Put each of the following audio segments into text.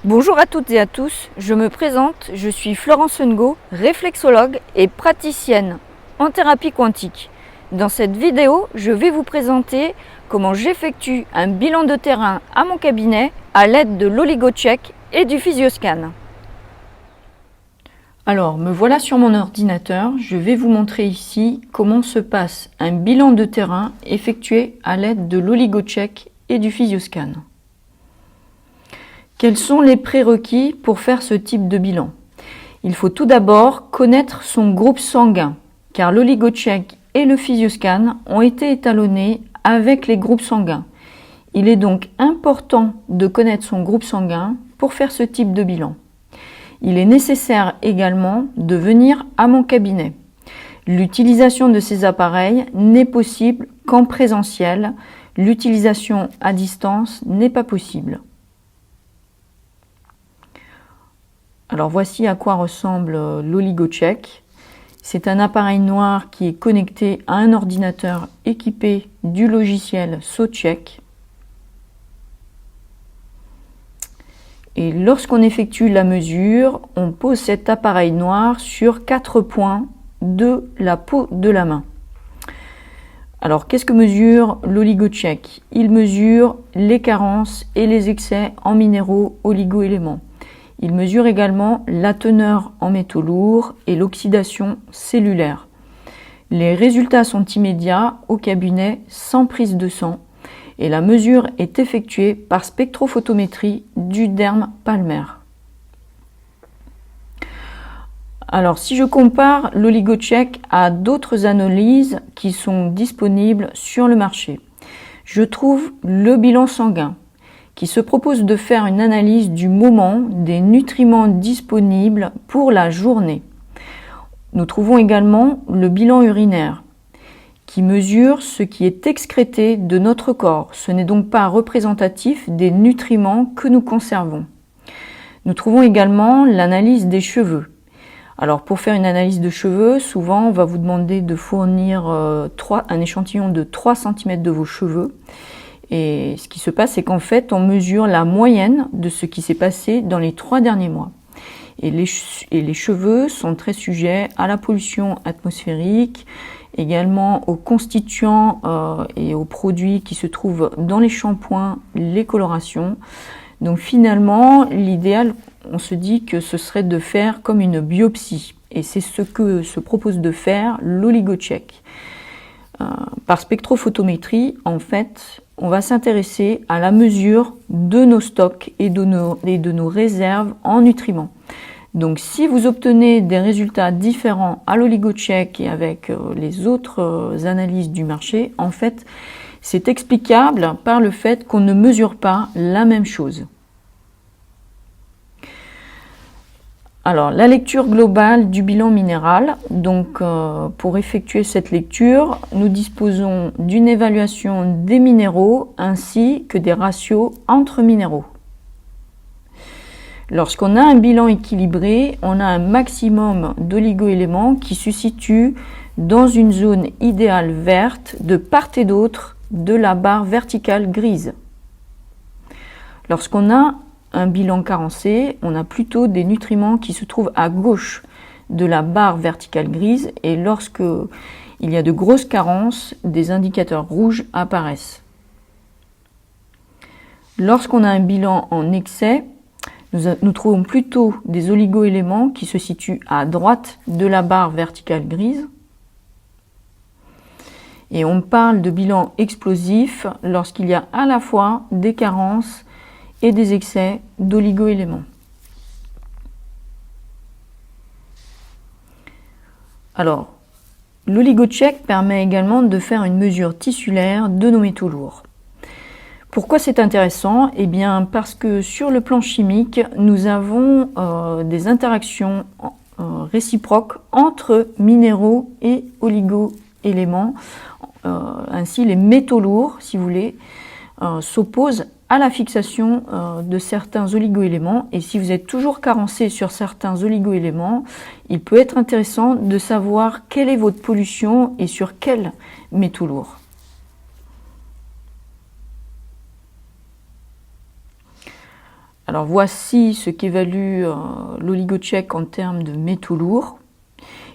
Bonjour à toutes et à tous, je me présente, je suis Florence Ngo, réflexologue et praticienne en thérapie quantique. Dans cette vidéo, je vais vous présenter comment j'effectue un bilan de terrain à mon cabinet à l'aide de l'oligocheck et du physioscan. Alors, me voilà sur mon ordinateur, je vais vous montrer ici comment se passe un bilan de terrain effectué à l'aide de l'oligocheck et du physioscan. Quels sont les prérequis pour faire ce type de bilan? Il faut tout d'abord connaître son groupe sanguin, car l'oligocheck et le physioscan ont été étalonnés avec les groupes sanguins. Il est donc important de connaître son groupe sanguin pour faire ce type de bilan. Il est nécessaire également de venir à mon cabinet. L'utilisation de ces appareils n'est possible qu'en présentiel. L'utilisation à distance n'est pas possible. Alors voici à quoi ressemble l'oligocheck. C'est un appareil noir qui est connecté à un ordinateur équipé du logiciel SoCheck. Et lorsqu'on effectue la mesure, on pose cet appareil noir sur 4 points de la peau de la main. Alors qu'est-ce que mesure l'oligocheck? Il mesure les carences et les excès en minéraux oligo-éléments. Il mesure également la teneur en métaux lourds et l'oxydation cellulaire. Les résultats sont immédiats au cabinet sans prise de sang et la mesure est effectuée par spectrophotométrie du derme palmaire. Alors si je compare l'oligocheck à d'autres analyses qui sont disponibles sur le marché, je trouve le bilan sanguin, qui se propose de faire une analyse du moment des nutriments disponibles pour la journée. Nous trouvons également le bilan urinaire, qui mesure ce qui est excrété de notre corps. Ce n'est donc pas représentatif des nutriments que nous conservons. Nous trouvons également l'analyse des cheveux. Alors pour faire une analyse de cheveux, souvent on va vous demander de fournir un échantillon de 3 cm de vos cheveux. Et ce qui se passe, c'est qu'en fait, on mesure la moyenne de ce qui s'est passé dans les 3 derniers mois. Et les cheveux sont très sujets à la pollution atmosphérique, également aux constituants et aux produits qui se trouvent dans les shampoings, les colorations. Donc finalement, l'idéal, on se dit que ce serait de faire comme une biopsie. Et c'est ce que se propose de faire l'oligocheck. Par spectrophotométrie, en fait, on va s'intéresser à la mesure de nos stocks et de nos réserves en nutriments. Donc si vous obtenez des résultats différents à l'oligocheck et avec les autres analyses du marché, en fait, c'est explicable par le fait qu'on ne mesure pas la même chose. Alors, la lecture globale du bilan minéral. Donc, pour effectuer cette lecture, nous disposons d'une évaluation des minéraux ainsi que des ratios entre minéraux. Lorsqu'on a un bilan équilibré, on a un maximum d'oligo-éléments qui se situe dans une zone idéale verte de part et d'autre de la barre verticale grise. Lorsqu'on a un bilan carencé, on a plutôt des nutriments qui se trouvent à gauche de la barre verticale grise et lorsque il y a de grosses carences, des indicateurs rouges apparaissent. Lorsqu'on a un bilan en excès, nous trouvons plutôt des oligo-éléments qui se situent à droite de la barre verticale grise. Et on parle de bilan explosif lorsqu'il y a à la fois des carences et des excès d'oligo-éléments. Alors, l'oligocheck permet également de faire une mesure tissulaire de nos métaux lourds. Pourquoi c'est intéressant? Eh bien, parce que sur le plan chimique, nous avons des interactions réciproques entre minéraux et oligo-éléments. Ainsi, les métaux lourds, si vous voulez, s'opposent à la fixation de certains oligo-éléments. Et si vous êtes toujours carencé sur certains oligo-éléments, il peut être intéressant de savoir quelle est votre pollution et sur quels métaux lourds. Alors voici ce qu'évalue l'oligocheck en termes de métaux lourds.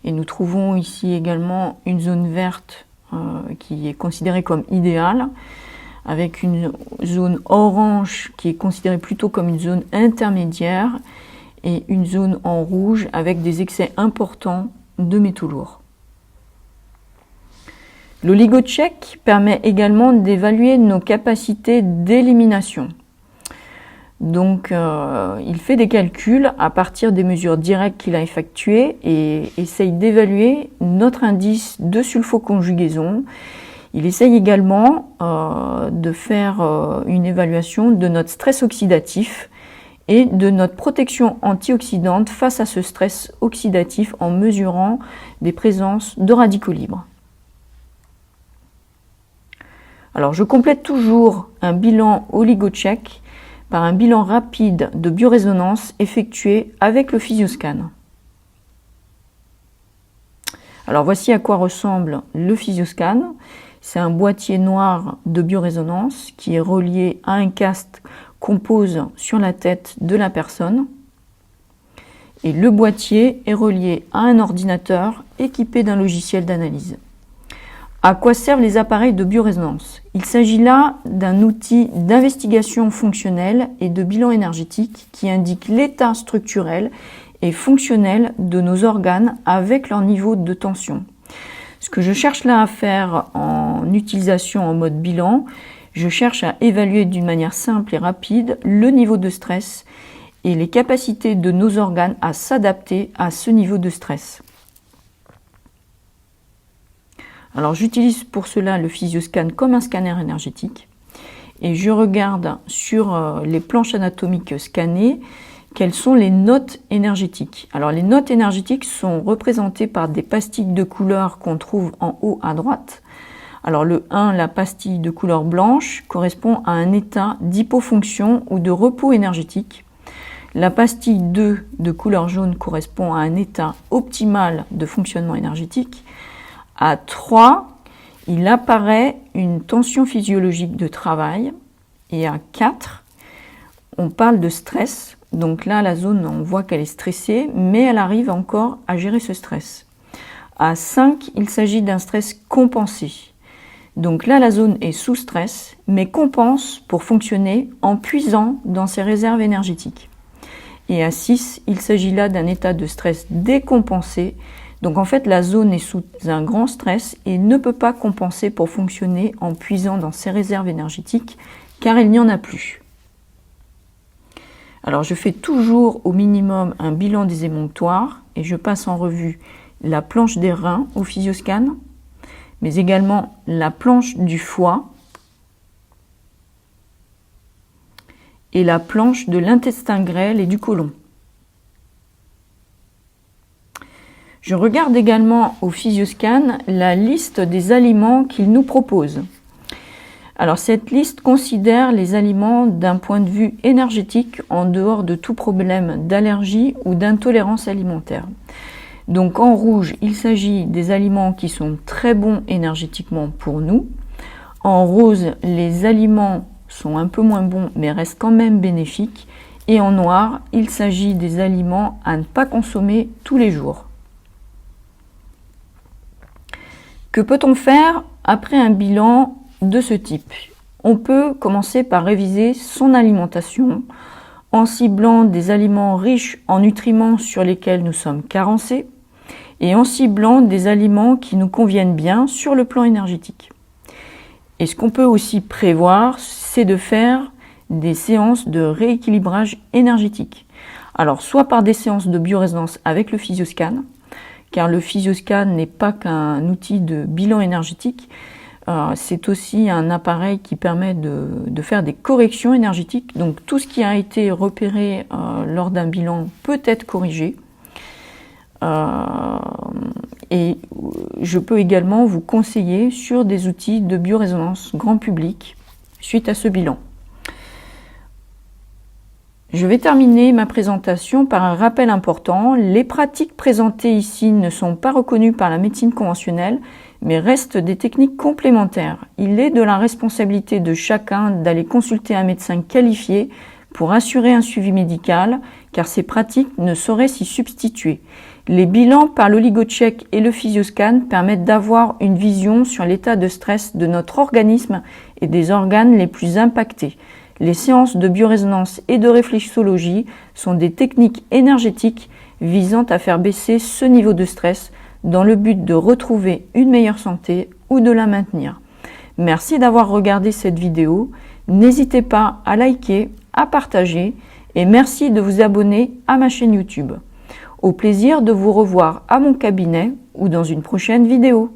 Et nous trouvons ici également une zone verte qui est considérée comme idéale, avec une zone orange qui est considérée plutôt comme une zone intermédiaire et une zone en rouge avec des excès importants de métaux lourds. L'oligocheck permet également d'évaluer nos capacités d'élimination. Donc, il fait des calculs à partir des mesures directes qu'il a effectuées et essaye d'évaluer notre indice de sulfoconjugaison. Il essaye également de faire une évaluation de notre stress oxydatif et de notre protection antioxydante face à ce stress oxydatif en mesurant des présences de radicaux libres. Alors, je complète toujours un bilan oligocheck par un bilan rapide de biorésonance effectué avec le Physioscan. Alors voici à quoi ressemble le Physioscan. C'est un boîtier noir de biorésonance qui est relié à un casque qu'on pose sur la tête de la personne. Et le boîtier est relié à un ordinateur équipé d'un logiciel d'analyse. À quoi servent les appareils de biorésonance? Il s'agit là d'un outil d'investigation fonctionnelle et de bilan énergétique qui indique l'état structurel et fonctionnel de nos organes avec leur niveau de tension. Ce que je cherche là à faire en utilisation en mode bilan, je cherche à évaluer d'une manière simple et rapide le niveau de stress et les capacités de nos organes à s'adapter à ce niveau de stress. Alors j'utilise pour cela le Physioscan comme un scanner énergétique et je regarde sur les planches anatomiques scannées quelles sont les notes énergétiques. Alors les notes énergétiques sont représentées par des pastilles de couleur qu'on trouve en haut à droite. Alors le 1, la pastille de couleur blanche, correspond à un état d'hypofonction ou de repos énergétique. La pastille 2 de couleur jaune correspond à un état optimal de fonctionnement énergétique. À 3, il apparaît une tension physiologique de travail. Et à 4, on parle de stress. Donc là, la zone, on voit qu'elle est stressée, mais elle arrive encore à gérer ce stress. À 5, il s'agit d'un stress compensé. Donc là, la zone est sous stress, mais compense pour fonctionner en puisant dans ses réserves énergétiques. Et à 6, il s'agit là d'un état de stress décompensé. Donc en fait, la zone est sous un grand stress et ne peut pas compenser pour fonctionner en puisant dans ses réserves énergétiques, car il n'y en a plus. Alors je fais toujours au minimum un bilan des émonctoires et je passe en revue la planche des reins au Physioscan, mais également la planche du foie et la planche de l'intestin grêle et du côlon. Je regarde également au Physioscan la liste des aliments qu'il nous propose. Alors cette liste considère les aliments d'un point de vue énergétique en dehors de tout problème d'allergie ou d'intolérance alimentaire. Donc en rouge, il s'agit des aliments qui sont très bons énergétiquement pour nous. En rose, les aliments sont un peu moins bons mais restent quand même bénéfiques. Et en noir, il s'agit des aliments à ne pas consommer tous les jours. Que peut-on faire après un bilan de ce type? On peut commencer par réviser son alimentation en ciblant des aliments riches en nutriments sur lesquels nous sommes carencés et en ciblant des aliments qui nous conviennent bien sur le plan énergétique. Et ce qu'on peut aussi prévoir, c'est de faire des séances de rééquilibrage énergétique. Alors soit par des séances de biorésonance avec le Physioscan, car le Physioscan n'est pas qu'un outil de bilan énergétique, c'est aussi un appareil qui permet de faire des corrections énergétiques. Donc tout ce qui a été repéré lors d'un bilan peut être corrigé. Et je peux également vous conseiller sur des outils de biorésonance grand public suite à ce bilan. Je vais terminer ma présentation par un rappel important. Les pratiques présentées ici ne sont pas reconnues par la médecine conventionnelle, mais restent des techniques complémentaires. Il est de la responsabilité de chacun d'aller consulter un médecin qualifié pour assurer un suivi médical, car ces pratiques ne sauraient s'y substituer. Les bilans par l'oligocheck et le physioscan permettent d'avoir une vision sur l'état de stress de notre organisme et des organes les plus impactés. Les séances de biorésonance et de réflexologie sont des techniques énergétiques visant à faire baisser ce niveau de stress dans le but de retrouver une meilleure santé ou de la maintenir. Merci d'avoir regardé cette vidéo. N'hésitez pas à liker, à partager et merci de vous abonner à ma chaîne YouTube. Au plaisir de vous revoir à mon cabinet ou dans une prochaine vidéo.